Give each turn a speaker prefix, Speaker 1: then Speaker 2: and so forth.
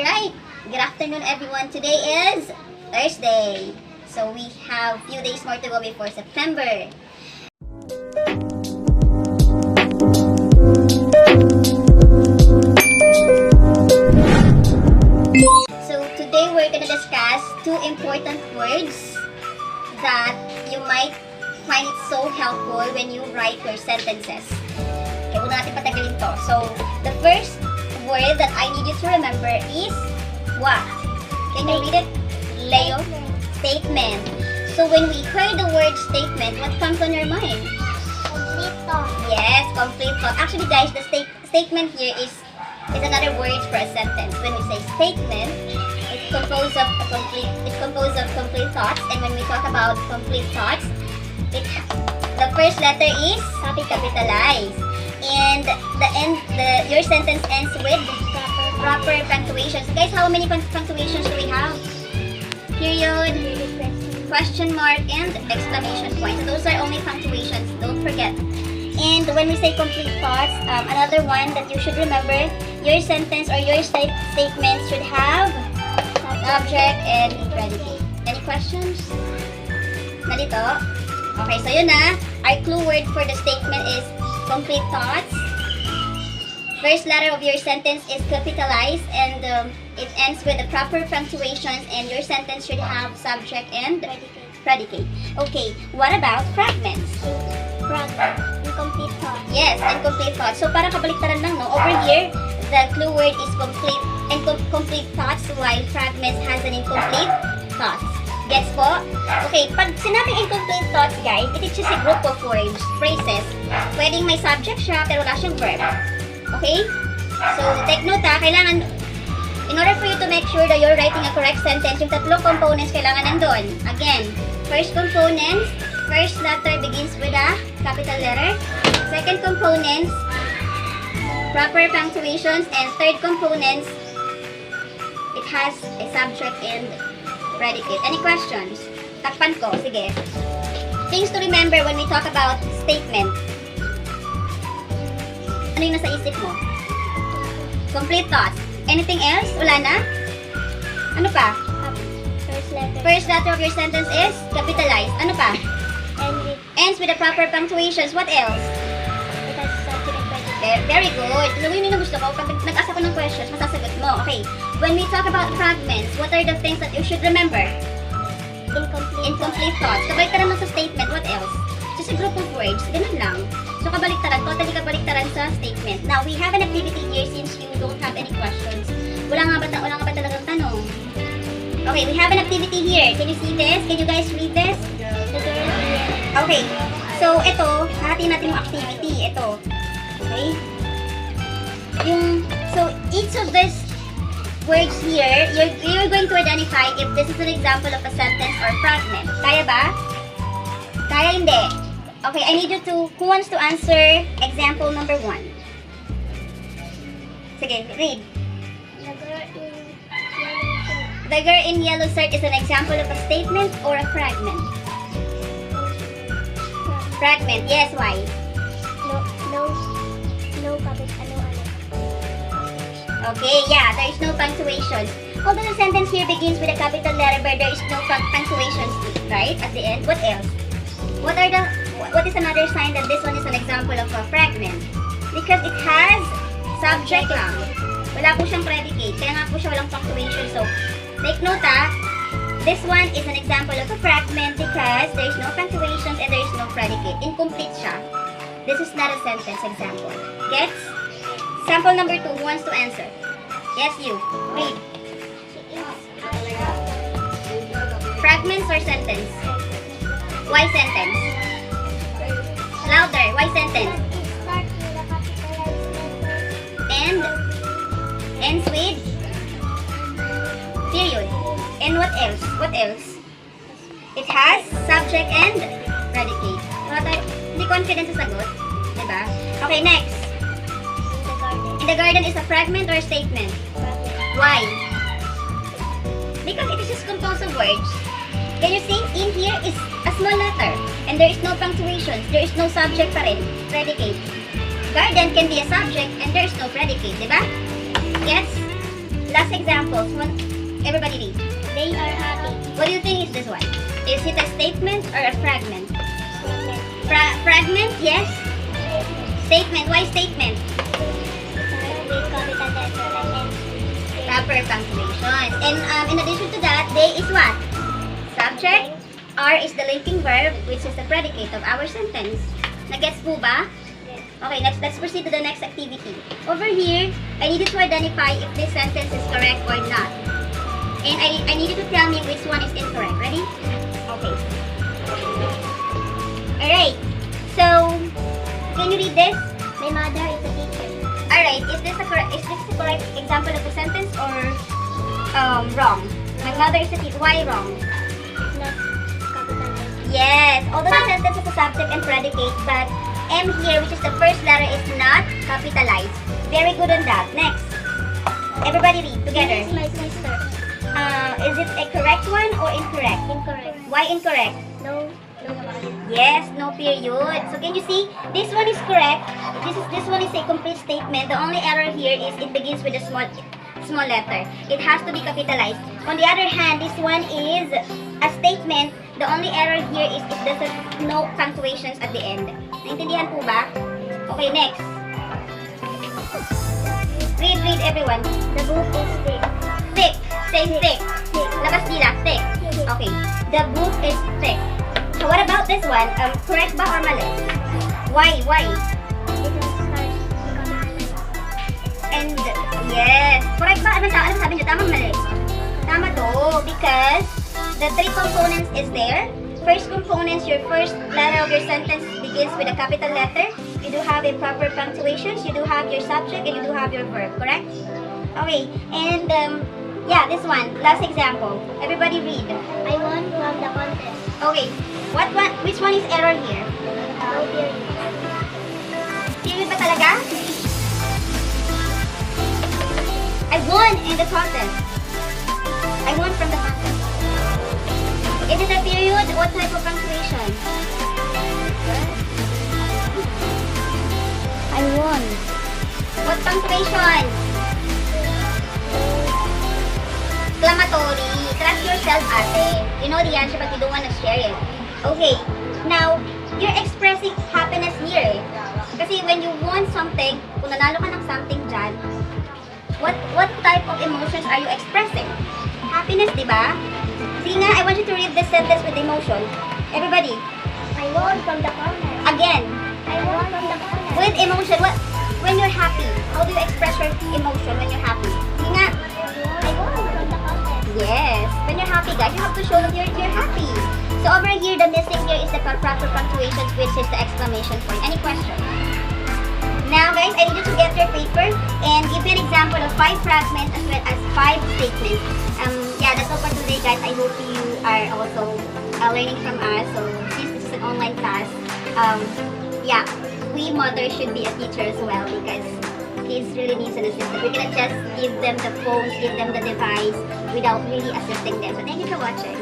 Speaker 1: Alright, good afternoon everyone. Today is Thursday. So we have few days more to go before September. So today we're gonna discuss two important words that you might find it so helpful when you write your sentences. Okay, huwag natin patagalin to. So, the first word that I need you to remember is wa. Can you read it? Leo? Statement. So, when we hear the word statement, what comes on your mind?
Speaker 2: Complete thought.
Speaker 1: Yes, complete thought. Actually, guys, the statement here is another word for a sentence. When we say statement, it's composed of complete thoughts. And when we talk about complete thoughts, the first letter is capitalized. And your sentence ends with proper punctuations. Guys, how many punctuations do we have? Period, question mark, and exclamation point. So those are only punctuations. Don't forget. And when we say complete thoughts, another one that you should remember, your sentence or your statement should have subject and predicate. Any questions? Nalito? Okay, so yun na. Our clue word for the statement is complete thoughts. First letter of your sentence is capitalized and it ends with the proper punctuations and your sentence should have subject and predicate. Okay, what about fragments?
Speaker 2: Incomplete thought.
Speaker 1: Yes, incomplete thoughts. So parang kabaliktaran lang, no? Over here, the clue word is complete thoughts while fragments has an incomplete thoughts. Gets po? Okay, pag sinabing incomplete thoughts, guys, it is just a group of words, phrases. Pwedeng may subject siya, pero wala siyang verb. Okay? So, take note kailangan, in order for you to make sure that you're writing a correct sentence, yung tatlong components kailangan nandun. Again, first components, first letter begins with a capital letter. Second components, proper punctuations. And third components, it has a subject and predicate. Any questions? Takpan ko. Sige. Things to remember when we talk about statement. Ano yung nasa isip mo? Complete thoughts. Anything else? Wala na? Ano pa?
Speaker 2: First letter.
Speaker 1: First letter of your sentence is capitalized. Ano pa?
Speaker 2: And it
Speaker 1: Ends with the proper punctuations. What else?
Speaker 2: has subject and predicate.
Speaker 1: Very good. So, yun yung gusto ko. Pag nag-asa ko ng questions, masasagot mo. Okay. When we talk about fragments, what are the things that you should remember? Incomplete thoughts. Kabaliktaran mo sa statement. What else? Just a group of words. Ganun lang. So, kabaliktaran. Totally kabaliktaran sa statement. Now, we have an activity here since you don't have any questions. Wala nga ba talagang tanong? Okay, we have an activity here. Can you see this? Can you guys read this? Okay. So, ito, hahatiin natin yung activity. Ito. Okay? So, each of these words here, you're going to identify if this is an example of a sentence or fragment. Kaya ba? Kaya hindi. Okay, I need you to, who wants to answer example number 1? Sige, read. The girl in yellow shirt is an example of a statement or a fragment? Fragment, yes, why?
Speaker 2: No
Speaker 1: Okay, yeah, there is no punctuation. Although the sentence here begins with a capital letter, but there is no punctuations, right? At the end, what else? What is another sign that this one is an example of a fragment? Because it has subject lang. Wala po siyang predicate, kaya nga po siya walang punctuation. So, take note this one is an example of a fragment because there is no punctuations and there is no predicate. Incomplete siya. This is not a sentence example. Gets? Sample number 2, who wants to answer? Yes, you. Read. Fragments or sentence? Why sentence? Louder. Why sentence? And ends with period. And what else? What else? It has subject and predicate. Hindi confident sa sagot. Diba? Okay, next. In the garden is a fragment or a statement? Why? Because it is just composed of words. Can you see? In here is a small letter. And there is no punctuations. There is no subject pa rin. Predicate. Garden can be a subject and there is no predicate. Diba? Yes? last examples. Everybody read.
Speaker 2: They are happy.
Speaker 1: What do you think is this one? Is it a statement or a fragment?
Speaker 2: Statement.
Speaker 1: Fragment, yes. Statement. Why statement?
Speaker 2: With capital letter like N.
Speaker 1: Proper punctuations. And in addition to that, they is what? Subject. R is the linking verb, which is the predicate of our sentence. Nagets po ba? Okay, let's proceed to the next activity. Over here, I need you to identify if this sentence is correct or not. And I need you to tell me which one is incorrect. Ready? Okay. Alright. So, can you read this?
Speaker 2: My mother is a teacher.
Speaker 1: Alright, is this a correct example of a sentence or wrong? My mother is a teacher. Why wrong?
Speaker 2: It's not capital letter.
Speaker 1: Yes, although the sentence is a subject and predicate, but M here, which is the first letter, is not capitalized. Very good on that. Next. Everybody read together.
Speaker 2: She is my sister.
Speaker 1: Is it a correct one or incorrect?
Speaker 2: Incorrect.
Speaker 1: Why incorrect?
Speaker 2: No. No.
Speaker 1: Yes, no period. So can you see? This one is correct. This one is a complete statement. The only error here is it begins with a small letter. It has to be capitalized. On the other hand, this one is a statement. The only error here is it doesn't no punctuations at the end. Naintindihan po ba? Okay, next. Read everyone.
Speaker 2: The book is thick.
Speaker 1: Thick. Say thick.
Speaker 2: Thick.
Speaker 1: Labas dila. Thick. Okay. The book is thick. So what about this one? Correct ba or mali? Why?
Speaker 2: It is starts capital.
Speaker 1: And yes. Correct ba? Ano sabi niyo? Tama mali? Tama to. Because the three components is there. First components, your first letter of your sentence begins with a capital letter. You do have a proper punctuations. You do have your subject and you do have your verb. Correct? Okay. And yeah, this one. Last example. Everybody read.
Speaker 2: I won from the contest.
Speaker 1: Okay. Which one is error here?
Speaker 2: No period.
Speaker 1: Period ba talaga? I won in the contest. I won from the contest. Is it a period? What type of punctuation?
Speaker 2: I won.
Speaker 1: What punctuation? Exclamatory. Trust yourself, ate. You know the answer but you don't want to share it. Okay. Now, you're expressing happiness here. Kasi when you want something, kung nanalo ka ng something dyan, what type of emotions are you expressing? Happiness, di ba? Sige nga, I want you to read this sentence with emotion. Everybody.
Speaker 2: I won from the contest.
Speaker 1: Again.
Speaker 2: I won from the contest.
Speaker 1: With emotion. When you're happy, how do you express your emotion when you're happy? Sige nga.
Speaker 2: I won from the contest.
Speaker 1: Yes. When you're happy, guys, you have to show that you're happy. So over here, the missing here is the proper punctuation, which is the exclamation point. Any questions? Now, guys, I need you to get your paper and give me an example of 5 fragments as well as 5 statements. Yeah, that's all for today, guys. I hope you are also learning from us. So, since this is an online class, yeah, we mothers should be a teacher as well because kids really needs an assistant. We cannot just give them the phones, give them the device without really assisting them. So, thank you for watching.